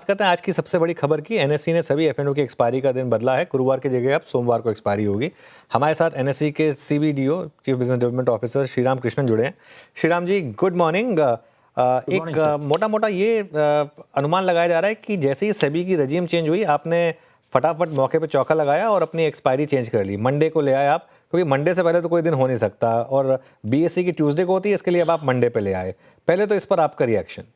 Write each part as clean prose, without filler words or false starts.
बात करते हैं आज की सबसे बड़ी खबर की। एनएसई ने सभी एफएनओ की एक्सपायरी का दिन बदला है। गुरुवार की जगह अब सोमवार को एक्सपायरी होगी। हमारे साथ एनएसई के CBDO chief business development officer Shriram Krishnan जुड़े हैं। Shriram ji, good morning. Good एक मॉर्निंग सर। मोटा मोटा ये अनुमान लगाया जा रहा है कि जैसे ही सेबी की रजीम चेंज हुई, आपने फटाफट मौके पे चौका लगाया और अपनी एक्सपायरी चेंज कर ली। मंडे को ले आए आप, क्योंकि मंडे से पहले तो कोई दिन हो नहीं सकता, और बीएसई की ट्यूसडे को होती है, इसके लिए अब आप मंडे पे ले आए। पहले तो इस पर आपका रिएक्शन।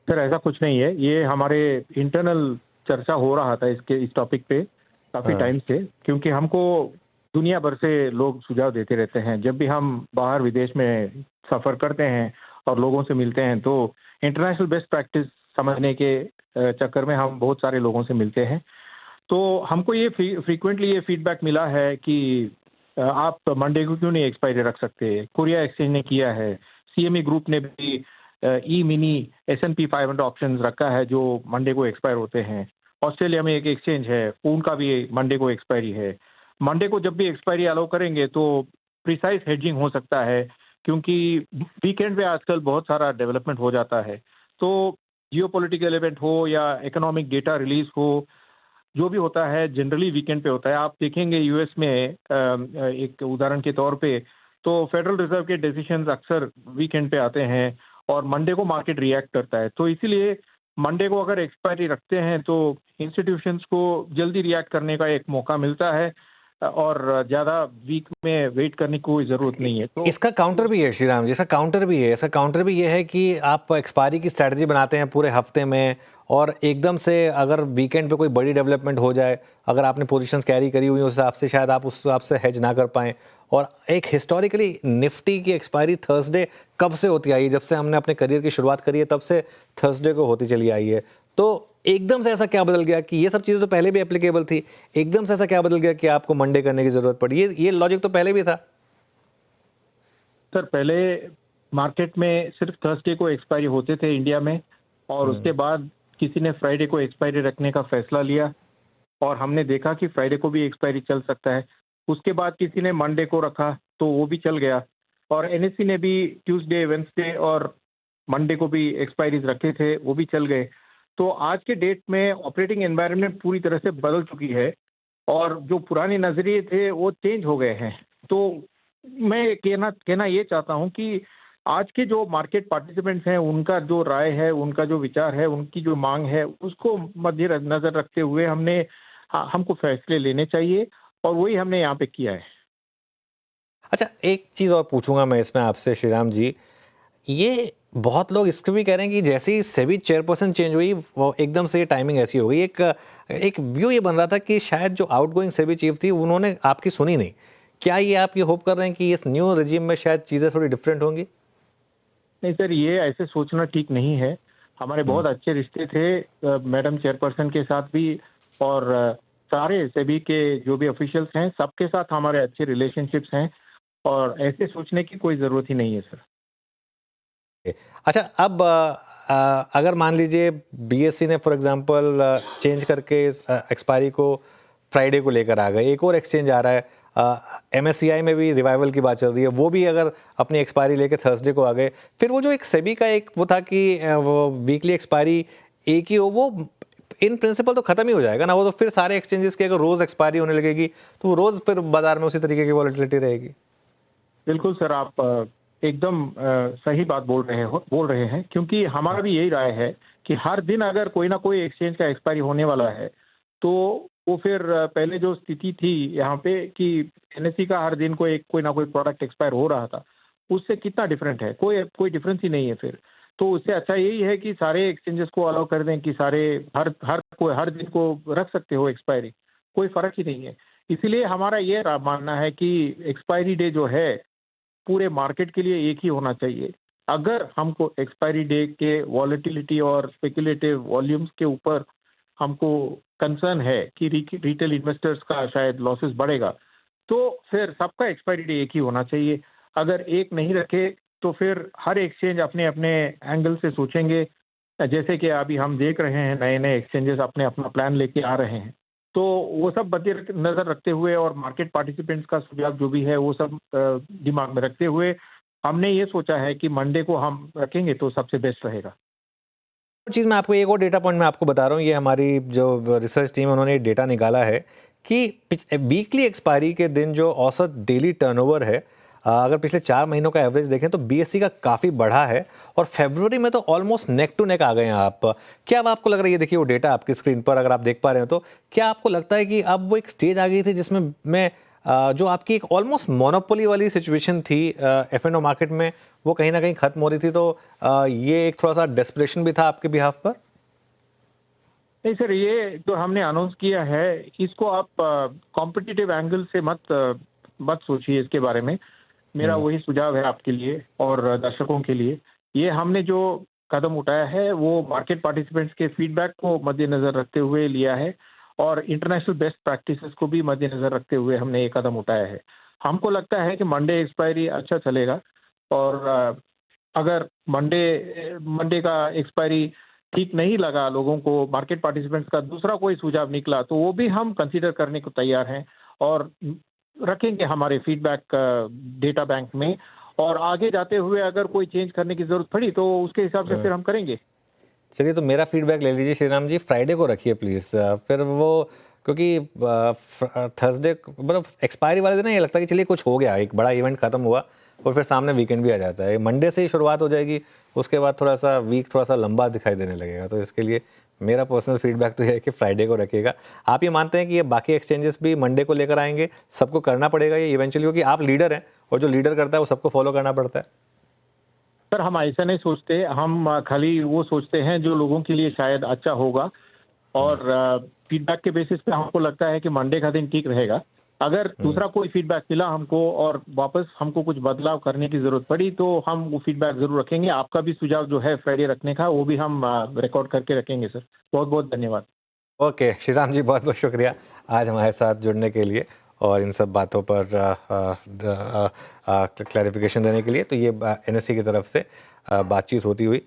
सर ऐसा कुछ नहीं है, ये हमारे इंटरनल चर्चा हो रहा था इस टॉपिक पे काफी टाइम से, क्योंकि हमको दुनिया भर से लोग सुझाव देते रहते हैं। जब भी हम बाहर विदेश में सफर करते हैं और लोगों से मिलते हैं तो इंटरनेशनल बेस्ट प्रैक्टिस समझने के चक्कर में हम बहुत सारे लोगों से मिलते हैं। तो हमको ये फ्रीक्वेंटली ये फीडबैक मिला है कि आप मंडे को क्यों नहीं एक्सपायरी रख सकते। कोरिया एक्सचेंज ने किया है, सीएमई ग्रुप ने भी ई मिनी S&P 500 ऑप्शन रखा है जो मंडे को एक्सपायर होते हैं। ऑस्ट्रेलिया में एक एक्सचेंज है, उनका भी मंडे को एक्सपायरी है। मंडे को जब भी एक्सपायरी अलाउ करेंगे तो प्रिसाइज हेजिंग हो सकता है, क्योंकि वीकेंड पे आजकल बहुत सारा डेवलपमेंट हो जाता है। तो जियोपॉलिटिकल इवेंट हो या इकोनॉमिक डेटा रिलीज हो, जो भी होता है जनरली वीकेंड पे होता है। आप देखेंगे यूएस में एक उदाहरण के तौर पे तो फेडरल रिजर्व के डिसीजंस अक्सर वीकेंड पे आते हैं और मंडे को मार्केट रिएक्ट करता है। तो इसीलिए मंडे को अगर एक्सपायरी रखते हैं तो इंस्टीट्यूशंस को जल्दी रिएक्ट करने का एक मौका मिलता है और ज़्यादा वीक में वेट करने की कोई ज़रूरत नहीं है। तो इसका काउंटर भी है श्रीराम जी, इसका काउंटर भी है। इसका काउंटर भी ये है कि आप एक्सपायरी की स्ट्रैटेजी बनाते हैं पूरे हफ्ते में, और एकदम से अगर वीकेंड पे कोई बड़ी डेवलपमेंट हो जाए, अगर आपने पोजीशंस कैरी करी हुई उस हिसाब से शायद आप उस हिसाब से हेज ना कर पाएं। और एक हिस्टोरिकली निफ्टी की एक्सपायरी थर्सडे कब से होती आई है? जब से हमने अपने करियर की शुरुआत करी है तब से थर्सडे को होती चली आई है। तो एकदम से ऐसा क्या बदल गया कि ये सब चीज़ें तो पहले भी एप्लीकेबल थी, एकदम से ऐसा क्या बदल गया कि आपको मंडे करने की जरूरत पड़ी? ये लॉजिक तो पहले भी था। सर पहले मार्केट में सिर्फ थर्सडे को एक्सपायरी होते थे इंडिया में, और उसके बाद किसी ने फ्राइडे को एक्सपायरी रखने का फैसला लिया और हमने देखा कि फ्राइडे को भी एक्सपायरी चल सकता है। उसके बाद किसी ने मंडे को रखा तो वो भी चल गया, और एनएससी ने भी ट्यूसडे, वेडनेसडे और मंडे को भी एक्सपायरीज रखे थे, वो भी चल गए। तो आज के डेट में ऑपरेटिंग एनवायरनमेंट पूरी तरह से बदल चुकी है और जो पुराने नजरिए थे वो चेंज हो गए हैं। तो मैं कहना ये चाहता हूं कि आज के जो मार्केट पार्टिसिपेंट्स हैं उनका जो राय है, उनका जो विचार है, उनकी जो मांग है, उसको मद्देनजर नजर रखते हुए हमको फैसले लेने चाहिए, और वही हमने यहाँ पे किया है। अच्छा, एक चीज़ और पूछूंगा मैं इसमें आपसे श्रीराम जी। ये बहुत लोग इसको भी कह रहे हैं कि जैसे ही सेबी चेयरपर्सन चेंज हुई, वो एकदम से ये टाइमिंग ऐसी हो गई। एक व्यू ये बन रहा था कि शायद जो आउटगोइंग सेबी चीफ थी उन्होंने आपकी सुनी नहीं। क्या ये आप ये होप कर रहे हैं कि इस न्यू रेजिम में शायद चीज़ें थोड़ी डिफरेंट होंगी? नहीं सर, ये ऐसे सोचना ठीक नहीं है। हमारे बहुत अच्छे रिश्ते थे मैडम चेयरपर्सन के साथ भी, और सारे सेबी के जो भी ऑफिशियल्स हैं सबके साथ हमारे अच्छे रिलेशनशिप्स हैं, और ऐसे सोचने की कोई ज़रूरत ही नहीं है सर। अच्छा, अब अगर मान लीजिए बीएसई ने फॉर एग्जांपल चेंज करके एक्सपायरी को फ्राइडे को लेकर आ गए, एक और एक्सचेंज आ रहा है, एमएससीआई में भी रिवाइवल की बात चल रही है, वो भी अगर अपनी एक्सपायरी लेके थर्सडे को आ गए, फिर वो जो एक सेबी का एक वो था कि वो वीकली एक्सपायरी एक ही हो, वो इन प्रिंसिपल तो खत्म ही हो जाएगा ना। वो तो फिर सारे एक्सचेंजेस की अगर रोज एक्सपायरी होने लगेगी तो वो रोज फिर बाजार में उसी तरीके की वॉलेटिलिटी रहेगी। बिल्कुल सर, आप एकदम सही बात बोल रहे हैं, क्योंकि हमारा भी यही राय है कि हर दिन अगर कोई ना कोई एक्सचेंज का एक्सपायरी होने वाला है तो वो फिर पहले जो स्थिति थी यहाँ पे कि एनएससी का हर दिन कोई ना कोई प्रोडक्ट एक्सपायर हो रहा था, उससे कितना डिफरेंट है? कोई डिफरेंस ही नहीं है फिर। तो उससे अच्छा यही है कि सारे एक्सचेंजेस को अलाउ कर दें कि सारे हर दिन को रख सकते हो एक्सपायरी, कोई फर्क ही नहीं है। इसीलिए हमारा ये मानना है कि एक्सपायरी डे जो है पूरे मार्केट के लिए एक ही होना चाहिए। अगर हमको एक्सपायरी डे के वॉलेटिलिटी और स्पेकुलेटिव वॉल्यूम्स के ऊपर हमको कंसर्न है कि रिटेल इन्वेस्टर्स का शायद लॉसेस बढ़ेगा, तो फिर सबका एक्सपायरी डे एक ही होना चाहिए। अगर एक नहीं रखे तो फिर हर एक्सचेंज अपने अपने एंगल से सोचेंगे। जैसे कि अभी हम देख रहे हैं नए नए एक्सचेंजेस अपने अपना प्लान लेके आ रहे हैं, तो वो सब नजर रखते हुए और मार्केट पार्टिसिपेंट्स का सुझाव जो भी है वो सब दिमाग में रखते हुए हमने ये सोचा है कि मंडे को हम रखेंगे तो सबसे बेस्ट रहेगा। चीज़ मैं आपको एक और डेटा पॉइंट मैं आपको बता रहा हूँ, ये हमारी जो रिसर्च टीम है उन्होंने डेटा निकाला है कि वीकली एक्सपायरी के दिन जो औसत डेली टर्नओवर है, अगर पिछले 4 महीनों का एवरेज देखें तो बीएसई का काफ़ी बढ़ा है और फरवरी में तो ऑलमोस्ट नेक टू नेक आ गए हैं आप। क्या अब आपको लग रहा है, ये देखिए वो डेटा आपकी स्क्रीन पर अगर आप देख पा रहे हैं, तो क्या आपको लगता है कि अब वो एक स्टेज आ गई थी जिसमें जो आपकी एक ऑलमोस्ट मोनोपोली वाली सिचुएशन थी एफ&ओ मार्केट में, वो कहीं ना कहीं खत्म हो रही थी, तो ये एक थोड़ा सा डेस्परेशन भी था आपके बिहाफ पर? नहीं सर, ये जो हमने अनाउंस किया है इसको आप कॉम्पिटिटिव एंगल से मत सोचिए इसके बारे में। मेरा वही सुझाव है आपके लिए और दर्शकों के लिए। ये हमने जो कदम उठाया है वो मार्केट पार्टिसिपेंट्स के फीडबैक को मद्देनजर रखते हुए लिया है और इंटरनेशनल बेस्ट प्रैक्टिसेस को भी मद्देनजर रखते हुए हमने ये कदम उठाया है। हमको लगता है कि मंडे एक्सपायरी अच्छा चलेगा और अगर मंडे का एक्सपायरी ठीक नहीं लगा लोगों को, मार्केट पार्टिसिपेंट्स का दूसरा कोई सुझाव निकला, तो वो भी हम कंसीडर करने को तैयार हैं और रखेंगे हमारे फीडबैक डेटा बैंक में। और आगे जाते हुए अगर कोई चेंज करने की जरूरत पड़ी तो उसके हिसाब से फिर हम करेंगे। चलिए, तो मेरा फीडबैक ले लीजिए श्रीराम जी, फ्राइडे को रखिए प्लीज़। फिर वो, क्योंकि थर्सडे मतलब एक्सपायरी वाले दिन ना ये लगता है कि चलिए कुछ हो गया, एक बड़ा इवेंट खत्म हुआ और फिर सामने वीकेंड भी आ जाता है। मंडे से ही शुरुआत हो जाएगी, उसके बाद थोड़ा सा वीक थोड़ा सा लंबा दिखाई देने लगेगा। तो इसके लिए मेरा पर्सनल फीडबैक तो ये है कि फ्राइडे को रखिएगा। आप ये मानते हैं कि ये बाकी एक्सचेंजेस भी मंडे को लेकर आएंगे, सबको करना पड़ेगा ये इवेंचुअली, क्योंकि आप लीडर हैं और जो लीडर करता है वो सबको फॉलो करना पड़ता है? सर, हम ऐसा नहीं सोचते, हम खाली वो सोचते हैं जो लोगों के लिए शायद अच्छा होगा और फीडबैक के बेसिस पे हमको लगता है कि मंडे का दिन ठीक रहेगा। अगर दूसरा कोई फीडबैक मिला हमको और वापस हमको कुछ बदलाव करने की जरूरत पड़ी तो हम वो फीडबैक जरूर रखेंगे। आपका भी सुझाव जो है फ्राइडे रखने का, वो भी हम रिकॉर्ड करके रखेंगे सर। बहुत बहुत धन्यवाद। ओके श्रीराम जी, बहुत बहुत शुक्रिया आज हमारे साथ जुड़ने के लिए और इन सब बातों पर क्लैरिफिकेशन देने के लिए। तो ये एनएससी की तरफ से बातचीत होती हुई